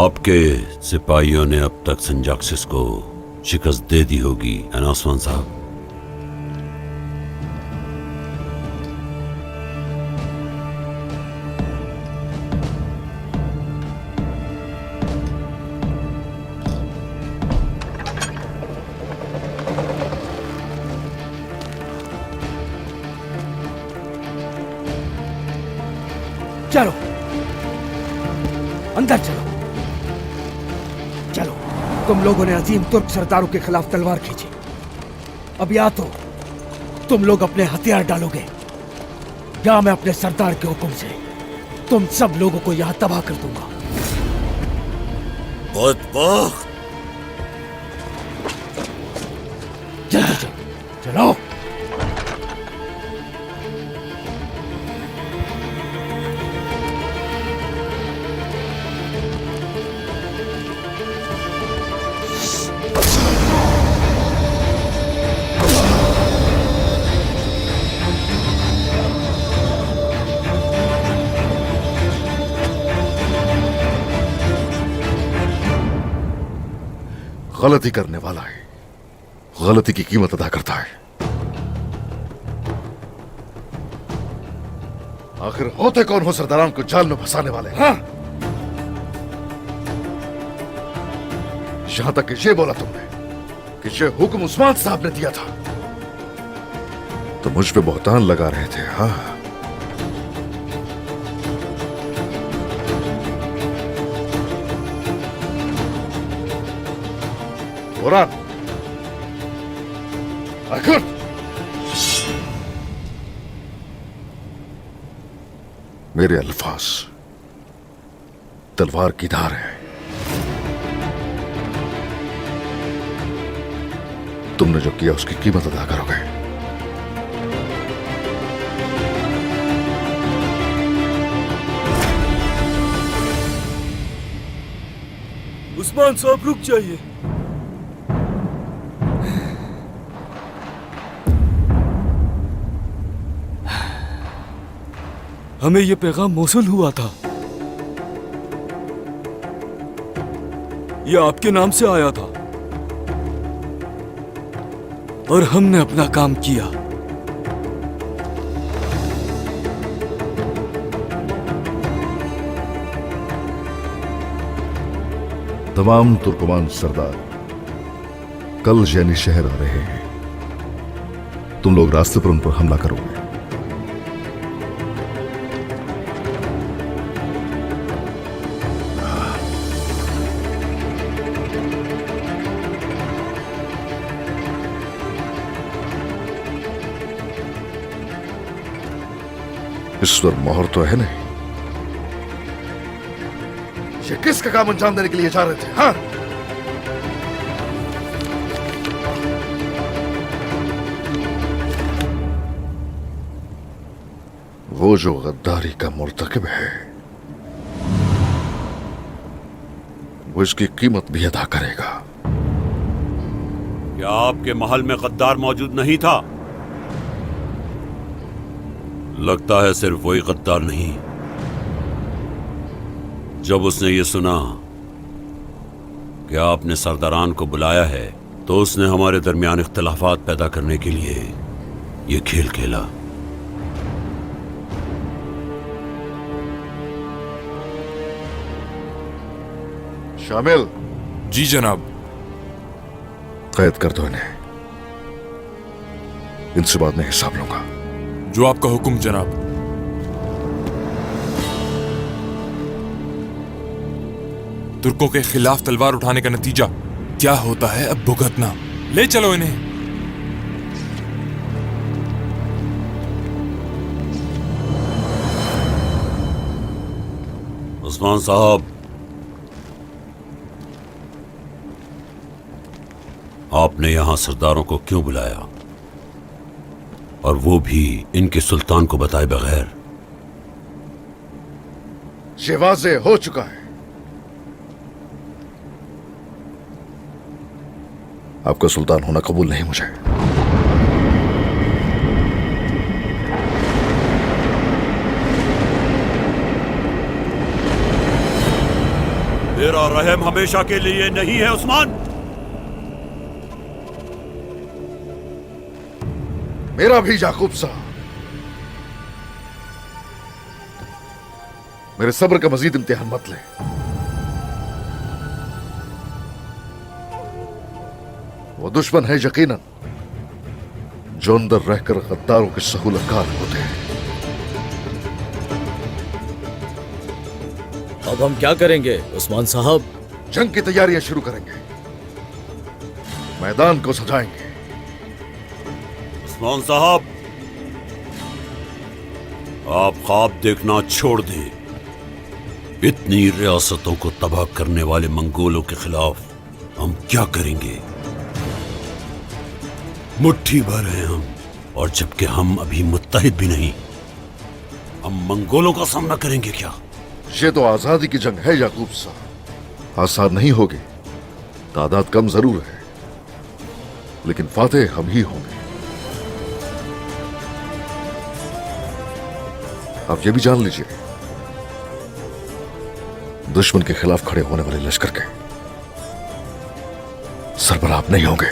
आपके सिपाहियों ने अब तक संजाक्सिस को शिकस्त दे दी होगी, है ना उस्मान साहब? चलो अंदर चलो। चलो, तुम लोगों ने अजीम तुर्क सरदारों के खिलाफ तलवार खींची। अब या तो तुम लोग अपने हथियार डालोगे या मैं अपने सरदार के हुक्म से तुम सब लोगों को यहां तबाह कर दूंगा। बदबख्त! जल्दी चलो। गलती करने वाला है गलती की कीमत अदा करता है। आखिर होते कौन हो सरदारान को जाल में फंसाने वाले? हाँ? यहां तक कि ये बोला तुमने कि ये हुक्म उस्मान साहब ने दिया था, तो मुझ पे बहतान लगा रहे थे। हाँ, बुरहान, आखिर मेरे अल्फाज तलवार की धार है। तुमने जो किया उसकी कीमत अदा करोगे। उस्मान साहब रुक जाइए। हमें यह पैगाम मौसूल हुआ था, यह आपके नाम से आया था और हमने अपना काम किया। तमाम तुर्कमान सरदार कल जैनी शहर आ रहे हैं। तुम लोग रास्ते पर उन पर हमला करोगे। इस पर मोहर तो है नहीं। ये किसका काम अंजाम देने के लिए जा रहे थे? हाँ, वो जो गद्दारी का मुर्तकिब है वो इसकी कीमत भी अदा करेगा। क्या आपके महल में गद्दार मौजूद नहीं था? लगता है सिर्फ वही गद्दार नहीं। जब उसने ये सुना कि आपने सरदारान को बुलाया है तो उसने हमारे दरमियान इख्तिलाफात पैदा करने के लिए ये खेल खेला। शामिल। जी जनाब। कैद कर दो इन्हें, इनसे बाद में हिसाब लूंगा। जो आपका हुक्म जनाब। तुर्कों के खिलाफ तलवार उठाने का नतीजा क्या होता है अब भुगतना। ले चलो इन्हें। उस्मान साहब, आपने यहां सरदारों को क्यों बुलाया, और वो भी इनके सुल्तान को बताए बगैर? ये वाज़े हो चुका है। आपका सुल्तान होना कबूल नहीं मुझे। मेरा रहम हमेशा के लिए नहीं है उस्मान। मेरा भी याकूब साहब, मेरे सब्र का मजीद इम्तिहान मत ले। वो दुश्मन है यकीनन जो अंदर रहकर गद्दारों के सहूलतकार होते हैं। अब हम क्या करेंगे उस्मान साहब? जंग की तैयारियां शुरू करेंगे, मैदान को सजाएंगे। उस्मान साहब, आप ख्वाब देखना छोड़ दें। इतनी रियासतों को तबाह करने वाले मंगोलों के खिलाफ हम क्या करेंगे? मुट्ठी भर हैं हम, और जबकि हम अभी मुत्तहिद भी नहीं, हम मंगोलों का सामना करेंगे क्या? ये तो आजादी की जंग है याकूब साहब, आसान नहीं होगी। तादाद कम जरूर है, लेकिन फातेह हम ही होंगे। आप ये भी जान लीजिए, दुश्मन के खिलाफ खड़े होने वाले लश्कर के सरबराह आप नहीं होंगे।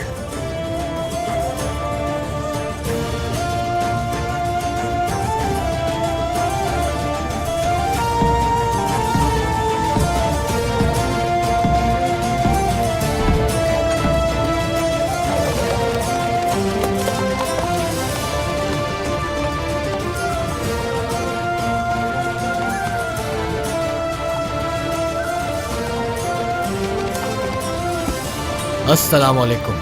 अस्सलाम वालेकुम।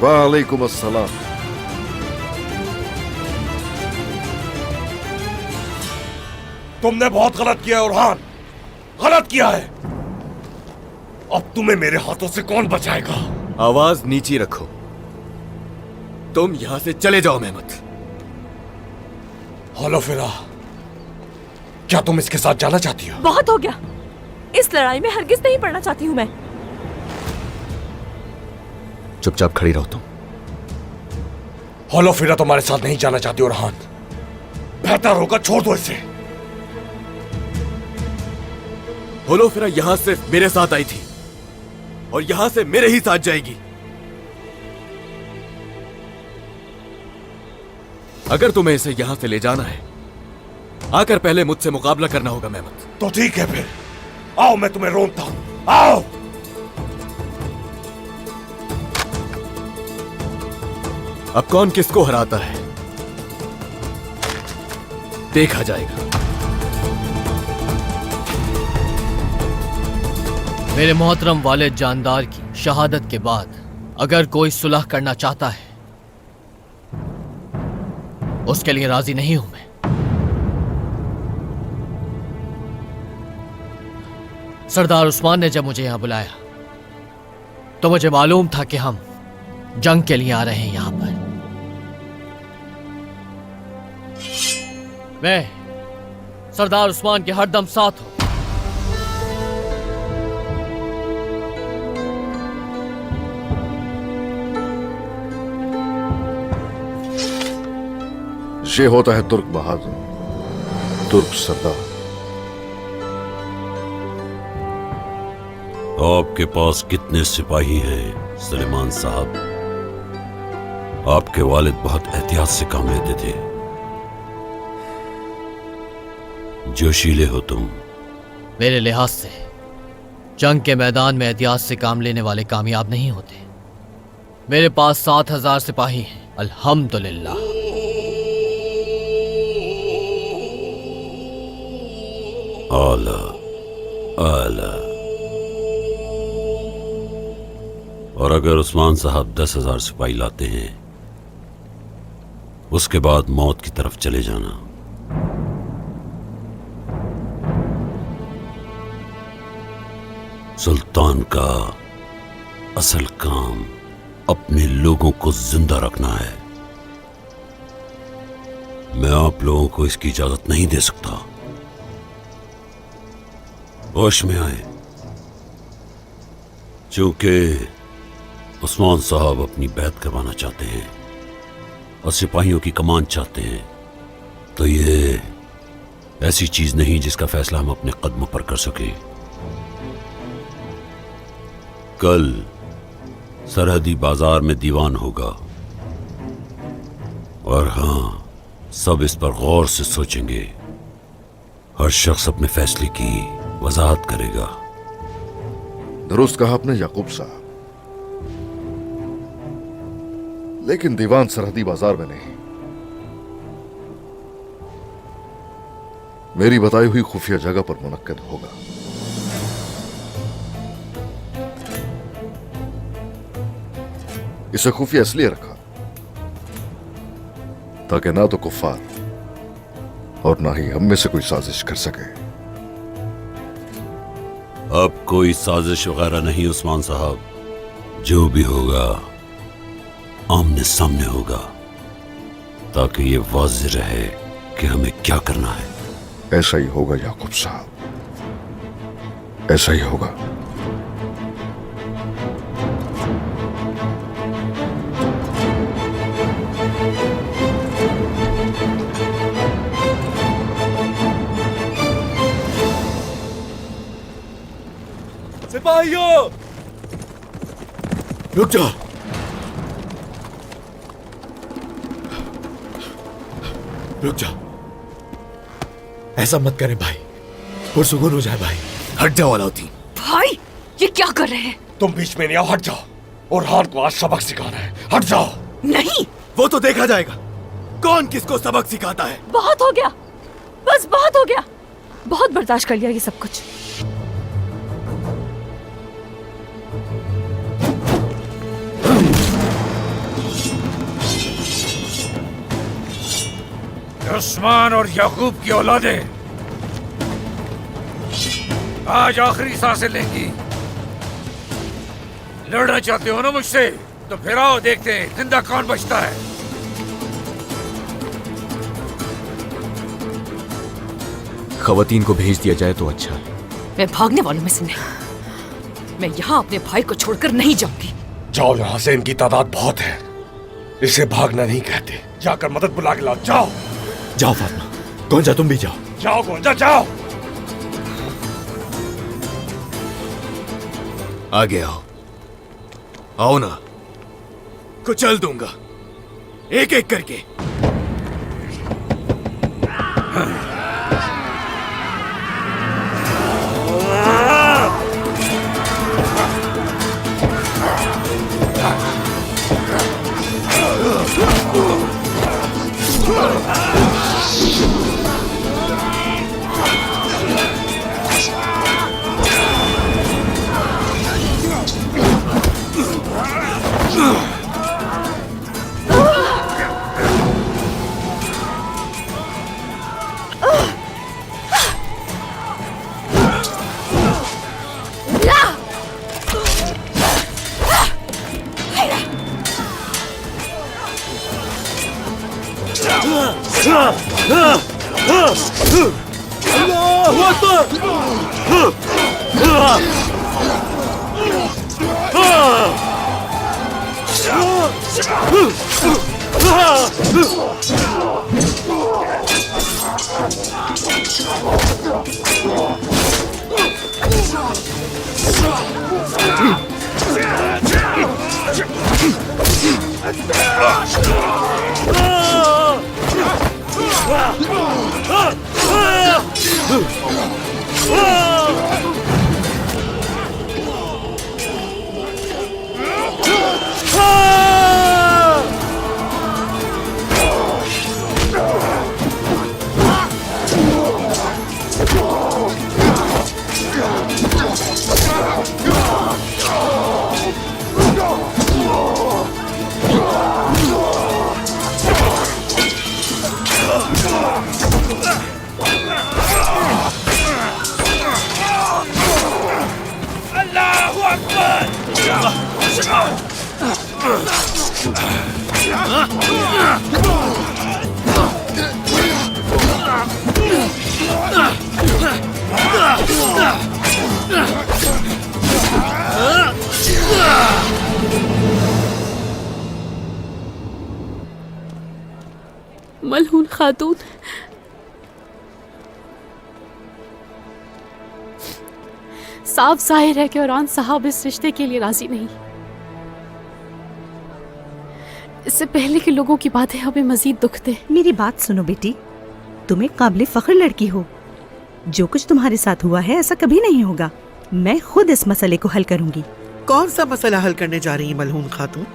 वालेकुम अस्सलाम। तुमने बहुत गलत किया है उरहान, गलत किया है। अब तुम्हें मेरे हाथों से कौन बचाएगा? आवाज नीची रखो। तुम यहां से चले जाओ मेहमत। होलोफिरा, क्या तुम इसके साथ जाना चाहती हो? बहुत हो गया, इस लड़ाई में हरगिज नहीं पड़ना चाहती हूँ मैं। चुपचाप खड़ी रहो तुम। होलोफिरा तुम्हारे साथ नहीं जाना चाहती उरहान, बेहतर होगा छोड़ दो इसे। होलोफिरा यहां से मेरे साथ आई थी और यहां से मेरे ही साथ जाएगी। अगर तुम्हें इसे यहां से ले जाना है, आकर पहले मुझसे मुकाबला करना होगा मेहमत। तो ठीक है फिर, आओ मैं तुम्हें रोकता हूं, आओ। अब कौन किसको हराता है देखा जाएगा। मेरे मोहतरम वालिद जानदार की शहादत के बाद अगर कोई सुलह करना चाहता है, उसके लिए राजी नहीं हूं मैं। सरदार उस्मान ने जब मुझे यहां बुलाया तो मुझे मालूम था कि हम जंग के लिए आ रहे हैं यहां पर। मैं सरदार उस्मान के हरदम साथ हूं। ये होता है तुर्क बहादुर, तुर्क सरदार। आपके पास कितने सिपाही हैं सुलेमान साहब? आपके वालिद बहुत एहतियात से काम लेते थे। जोशीले हो तुम। मेरे लिहाज से जंग के मैदान में एहतियात से काम लेने वाले कामयाब नहीं होते। मेरे पास 7,000 सिपाही हैं, अल्हम्दुलिल्लाह। आला आला। और अगर उस्मान साहब 10,000 सिपाही लाते हैं, उसके बाद मौत की तरफ चले जाना। सुल्तान का असल काम अपने लोगों को जिंदा रखना है। मैं आप लोगों को इसकी इजाजत नहीं दे सकता। होश में आए, चूंकि उस्मान साहब अपनी बैत करवाना चाहते हैं और सिपाहियों की कमान चाहते हैं, तो ये ऐसी चीज नहीं जिसका फैसला हम अपने कदमों पर कर सके। कल सरहदी बाजार में दीवान होगा और हां, सब इस पर गौर से सोचेंगे। हर शख्स अपने फैसले की वजाहत करेगा। दुरुस्त कहा आपने याकूब साहब, लेकिन दीवान सरहदी बाजार में नहीं, मेरी बताई हुई खुफिया जगह पर मुनक्कद होगा। इसे खुफिया इसलिए रखा ताकि ना तो कुफ्फार और ना ही हम में से कोई साजिश कर सके। अब कोई साजिश वगैरह नहीं उस्मान साहब, जो भी होगा आमने सामने होगा, ताकि ये वाज़िह रहे कि हमें क्या करना है। ऐसा ही होगा याकूब साहब, ऐसा ही होगा। सिपाहियों, रुक जाओ। रुक जाओ, ऐसा मत करें भाई, पुरसुकून हो जाए भाई। हट जाओ अलाउद्दीन। भाई, ये क्या कर रहे हैं? तुम बीच में नहीं आओ, हट जाओ। और हाथ को आज सबक सिखाना है, हट जाओ। नहीं, वो तो देखा जाएगा कौन किसको सबक सिखाता है। बहुत हो गया, बस बहुत हो गया। बहुत बर्दाश्त कर लिया ये सब कुछ। उस्मान और याकूब की औलादें आज आखिरी सांसें लेंगी। लड़ना चाहते हो ना मुझसे, तो फिर आओ, देखते हैं जिंदा कौन बचता है। खवातीन को भेज दिया जाए तो अच्छा है। मैं भागने वालों में से नहीं। मैं यहाँ अपने भाई को छोड़कर नहीं जाऊंगी। जाओ यहाँ से, इनकी तादाद बहुत है। इसे भागना नहीं कहते। जाकर मदद बुला के लाओ, जाओ। जाओ फातिमा, गोंजा तुम भी जाओ। जाओ गोंजा, जाओ। आगे आओ, आओ ना, कुचल दूंगा एक एक करके। मलहून खातून, साफ जाहिर है कि औरान साहब इस रिश्ते के लिए राजी नहीं। इससे पहले कि लोगों की बातें हमें मजीद दुख दे। मेरी बात सुनो बेटी, तुम एक काबिल फख्र लड़की हो। जो कुछ तुम्हारे साथ हुआ है ऐसा कभी नहीं होगा। मैं खुद इस मसले को हल करूंगी। कौन सा मसला हल करने जा रही है मलहून खातून?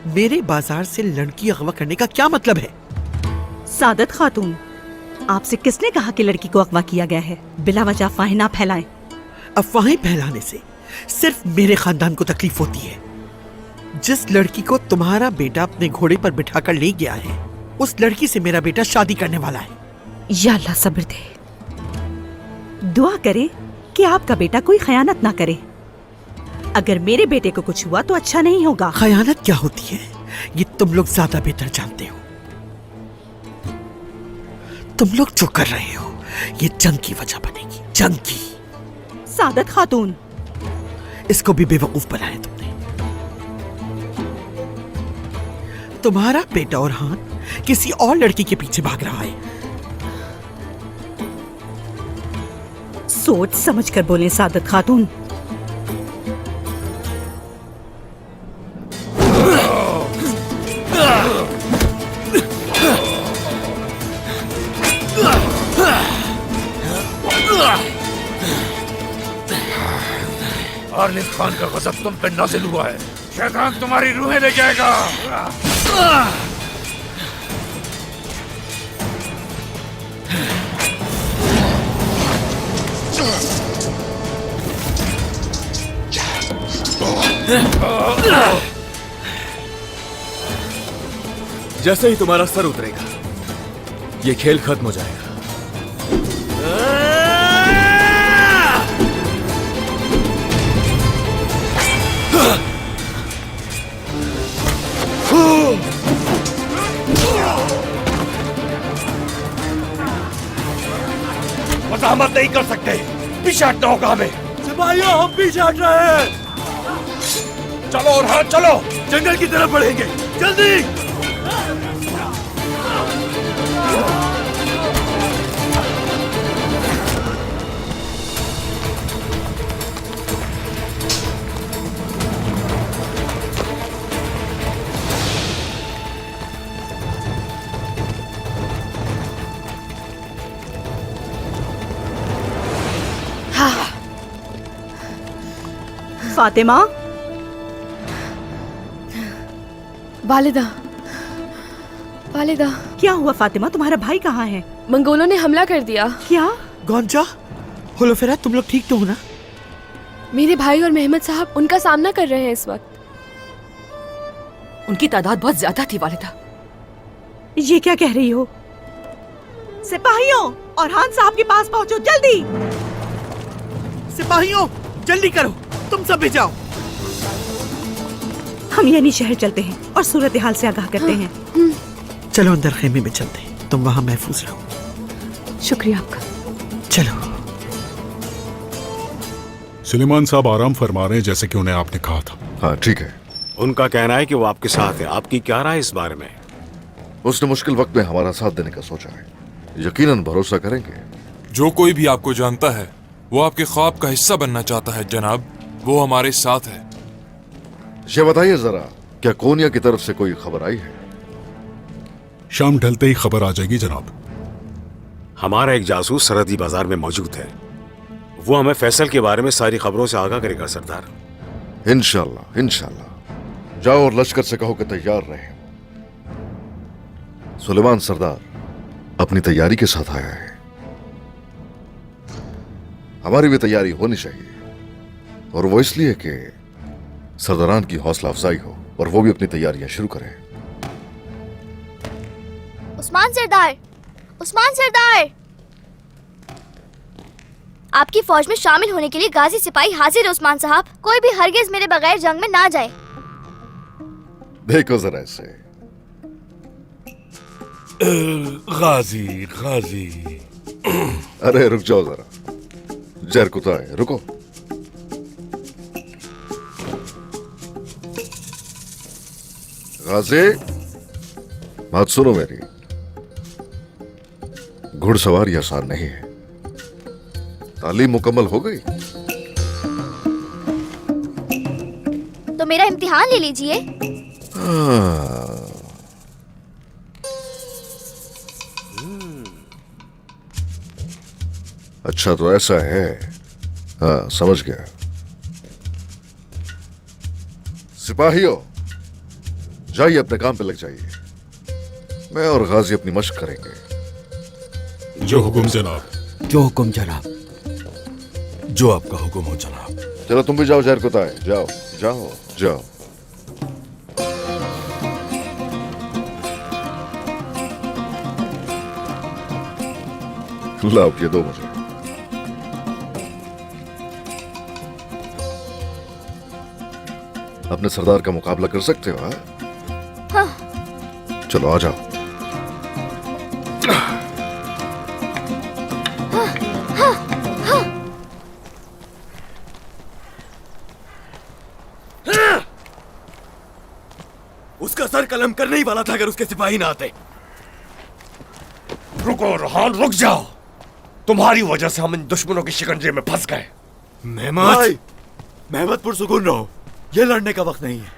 मेरे बाजार से लड़की अगवा करने का क्या मतलब है? सादत खातून, आपसे किसने कहा कि लड़की को अगवा किया गया है? बिला वजह अफवाहें ना फैलाएं। अफवाहें फैलाने से सिर्फ मेरे खानदान को तकलीफ होती है। जिस लड़की को तुम्हारा बेटा अपने घोड़े पर बिठाकर ले गया है, उस लड़की से मेरा बेटा शादी करने वाला है। या अल्लाह सब्र दे। दुआ करे कि आपका बेटा कोई खयानत ना करे। अगर मेरे बेटे को कुछ हुआ तो अच्छा नहीं होगा। खयानत क्या होती है ये तुम लोग ज्यादा बेहतर जानते हो। तुम लोग जो कर रहे हो ये जंग की वजह बनेगी, जंग की। सादत खातून, इसको भी बेवकूफ बनाया तुमने। तुम्हारा बेटा औरहान किसी और लड़की के पीछे भाग रहा है। सोच समझ कर बोले सादत खातून। आरलिस खान का गज़ब तुम पे नाज़िल हुआ है। शैतान तुम्हारी रूहें ले जाएगा। जैसे ही तुम्हारा सर उतरेगा ये खेल खत्म हो जाएगा। मज़ाहमत नहीं कर सकते, पीछे हटना होगा हमें। सिपाहियों, हम पीछे हट रहे हैं। चलो और हाँ चलो, जंगल की तरफ बढ़ेंगे, जल्दी। फातिमा, वालिदा, वालिदा। क्या हुआ फातिमा? तुम्हारा भाई कहाँ है? मंगोलों ने हमला कर दिया। क्या? गौंजा, होलोफेरा, तुम लोग ठीक तो हो ना? मेरे भाई और मेहमद साहब उनका सामना कर रहे हैं इस वक्त। उनकी तादाद बहुत ज्यादा थी वालिदा। ये क्या कह रही हो? सिपाहियों, औरहान साहब के पास पहुंचो जल्दी। सिपाहियों, जल्दी करो, तुम सब भी जाओ। हम यानी शहर चलते हैं और सूरत हाल से आगाह करते हैं। चलो अंदर खेमे में चलते हैं, तुम वहां महफूज रहो। शुक्रिया आपका। चलो। सुलेमान साहब आराम फरमा रहे हैं जैसे कि उन्हें आपने कहा था। हाँ ठीक है। उनका कहना है कि वो आपके साथ है। आपकी क्या राय इस बारे में? उसने मुश्किल वक्त में हमारा साथ देने का सोचा है। यकीनन भरोसा करेंगे। जो कोई भी आपको जानता है वो आपके ख्वाब का हिस्सा बनना चाहता है जनाब। वो हमारे साथ है। ये बताइए जरा, क्या कोनिया की तरफ से कोई खबर आई है? शाम ढलते ही खबर आ जाएगी जनाब। हमारा एक जासूस सरहदी बाजार में मौजूद है। वो हमें फैसल के बारे में सारी खबरों से आगाह करेगा सरदार। इंशाल्लाह, इंशाल्लाह। जाओ और लश्कर से कहो कि तैयार रहे। सुलेमान सरदार अपनी तैयारी के साथ आया है। हमारी भी तैयारी होनी चाहिए, और वो इसलिए कि सरदारान की हौसला अफजाई हो और वो भी अपनी तैयारियां शुरू करें। उस्मान सरदार, उस्मान सरदार, आपकी फौज में शामिल होने के लिए गाजी सिपाही हाजिर है उस्मान साहब। कोई भी हरगिज मेरे बगैर जंग में ना जाए। देखो जरा इसे। गाजी गाजी। अरे रुक जाओ जरा, जहर कुत्ता है, रुको। गाजी, बात सुनो मेरी। घुड़सवारी आसान नहीं है। तालीम मुकम्मल हो गई? तो मेरा इम्तिहान ले लीजिए। अच्छा तो ऐसा है। हाँ, समझ गया। सिपाहियों, जाइए अपने काम पे लग जाइए। मैं और गाजी अपनी मशक करेंगे। जो हुक्म जनाब। जो हुक्म जनाब। जो आपका हुक्म हो जनाब। चलो तुम भी जाओ जहर कुताए, जाओ जाओ जाओ। लाओ ये दो मुझे। अपने सरदार का मुकाबला कर सकते हो? हाँ? चलो आ जाओ। उसका सर कलम करने ही वाला था अगर उसके सिपाही ना आते। रुको रोहान, रुक जाओ। तुम्हारी वजह से हम इन दुश्मनों के शिकंजे में फंस गए। मेहमत पुरसुकून रहो, ये लड़ने का वक्त नहीं है।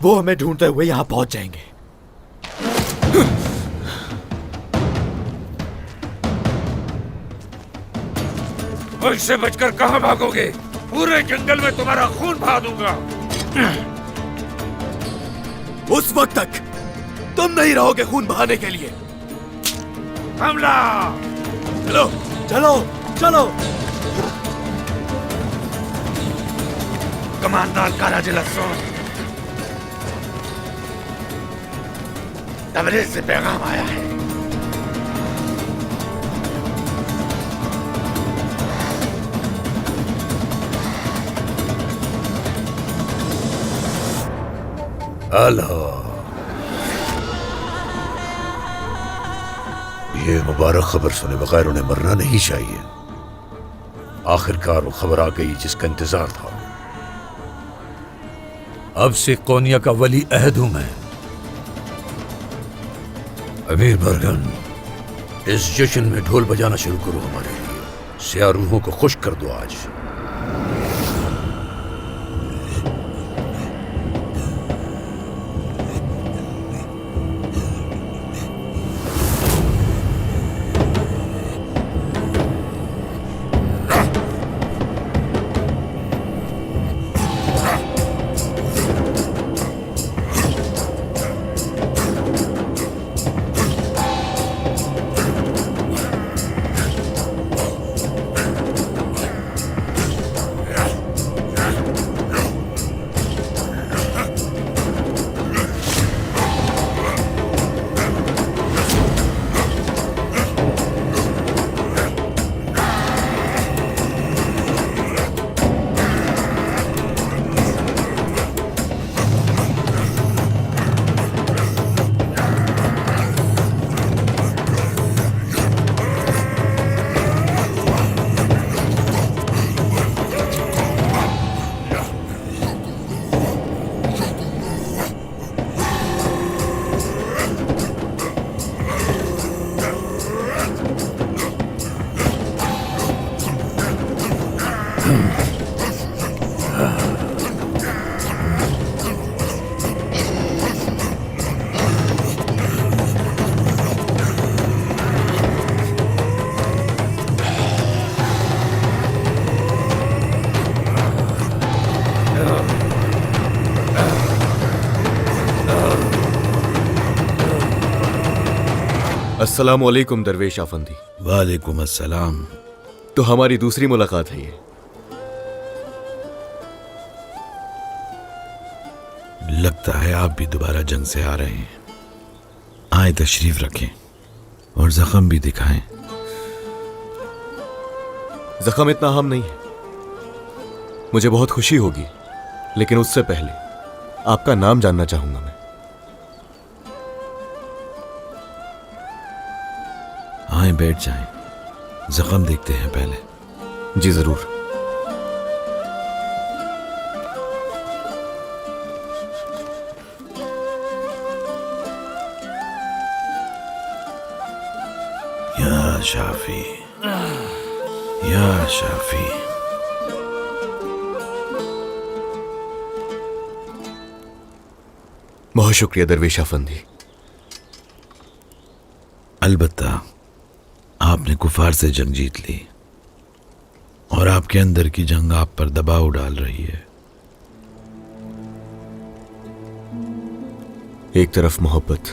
वो हमें ढूंढते हुए यहाँ पहुंच जाएंगे। मुझसे बचकर कहां भागोगे? पूरे जंगल में तुम्हारा खून बहा दूंगा। उस वक्त तक तुम नहीं रहोगे खून बहाने के लिए। हमला! चलो चलो चलो। कमांडर काराजिलसोन, तबरेज से पैगाम आया है। अल्लाह, ये मुबारक खबर सुने बगैर उन्हें मरना नहीं चाहिए। आखिरकार वो खबर आ गई जिसका इंतजार था। अब से कोनिया का वली अहद हूं मैं। अमीर बरगन, इस जश्न में ढोल बजाना शुरू करो हमारे लिए। सिया रूहों को खुश कर दो आज। अस्सलामु अलैकुम दरवेश आफंदी। वालेकुम अस्सलाम। तो हमारी दूसरी मुलाकात है ये। लगता है आप भी दोबारा जंग से आ रहे हैं। आए तशरीफ रखें और जख्म भी दिखाएं। जख्म इतना अहम नहीं है। मुझे बहुत खुशी होगी, लेकिन उससे पहले आपका नाम जानना चाहूंगा मैं। आए बैठ जाएं, जख्म देखते हैं पहले। जी जरूर। या शाफी, या शाफी। बहुत शुक्रिया दरवेश अफंदी। अलबत्ता आपने कुफार से जंग जीत ली और आपके अंदर की जंग आप पर दबाव डाल रही है। एक तरफ मोहब्बत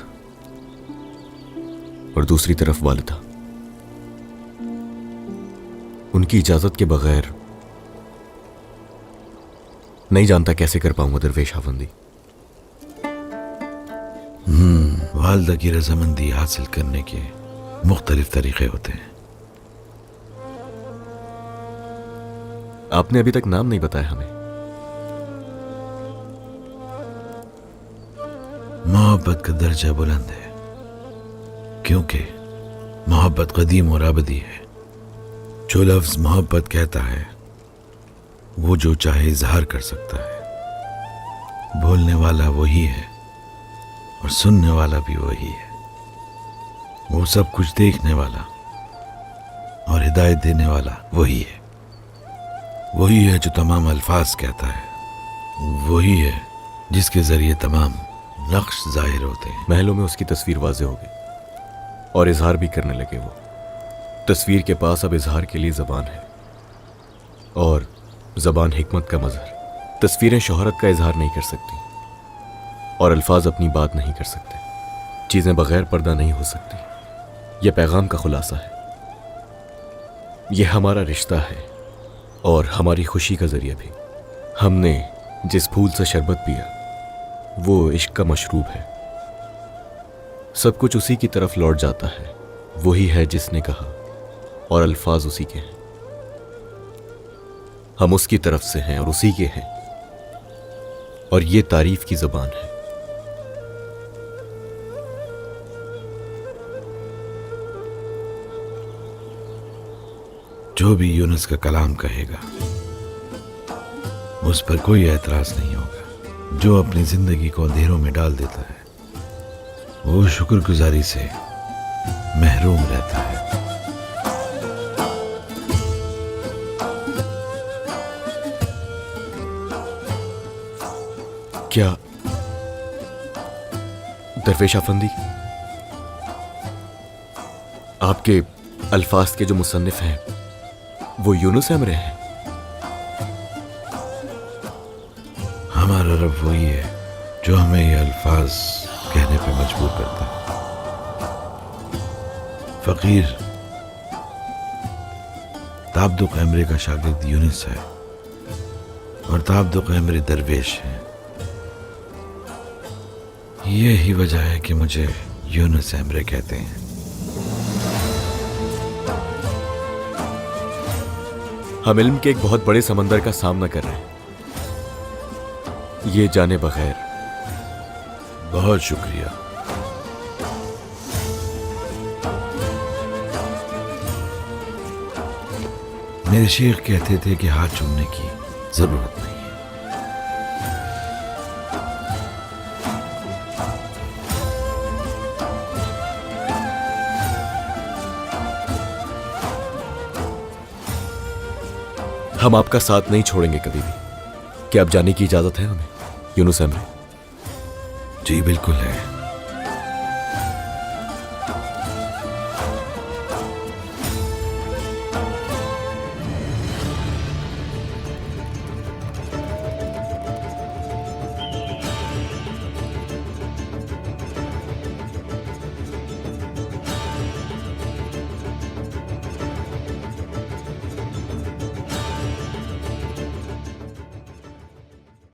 और दूसरी तरफ वालिदा। उनकी इजाजत के बगैर नहीं जानता कैसे कर पाऊंगा दरवेश अफंदी। वालिदा की रजामंदी हासिल करने के मुख्तलिफ तरीके होते हैं। आपने अभी तक नाम नहीं बताया हमें। मोहब्बत का दर्जा बुलंद है क्योंकि मोहब्बत कदीम और अबदी है। जो लफ्ज मोहब्बत कहता है वो जो चाहे इजहार कर सकता है। बोलने वाला वही है और सुनने वाला भी वही है। वो सब कुछ देखने वाला और हिदायत देने वाला वही है। वही है जो तमाम अल्फाज कहता है। वही है जिसके जरिए तमाम नक्श जाहिर होते हैं। महलों में उसकी तस्वीर वाज़ेह हो गई और इजहार भी करने लगे। वो तस्वीर के पास अब इजहार के लिए ज़बान है और ज़बान हिकमत का मज़हर। तस्वीरें शोहरत का इजहार नहीं कर सकती और अल्फाज अपनी बात नहीं कर सकते। चीज़ें बगैर पर्दा नहीं हो सकती। यह पैगाम का खुलासा है। यह हमारा रिश्ता है और हमारी खुशी का जरिया भी। हमने जिस फूल से शरबत पिया वो इश्क का मशरूब है। सब कुछ उसी की तरफ लौट जाता है। वही है जिसने कहा और अल्फाज उसी के हैं। हम उसकी तरफ से हैं और उसी के हैं और ये तारीफ की ज़बान है। जो भी यूनुस का कलाम कहेगा उस पर कोई एतराज नहीं होगा। जो अपनी जिंदगी को अंधेरों में डाल देता है वो शुक्रगुजारी से महरूम रहता है। क्या दरवेश अफंदी आपके अल्फाज के जो मुसन्निफ हैं वो यूनुस अमरे हैं? हमारा रब वही है जो हमें ये अल्फाज कहने पे मजबूर करता है। फकीर ताबदुक अमरे का शागिर्द यूनुस है और ताबदुक अमरे दरवेश है। यही वजह है कि मुझे यूनुस अमरे कहते हैं। हम इल्म के एक बहुत बड़े समंदर का सामना कर रहे हैं ये जाने बगैर। बहुत शुक्रिया। मेरे शेख कहते थे कि हाथ चूमने की जरूरत नहीं। हम आपका साथ नहीं छोड़ेंगे कभी भी। क्या अब जाने की इजाजत है हमें यूनुस अमरे? जी बिल्कुल है।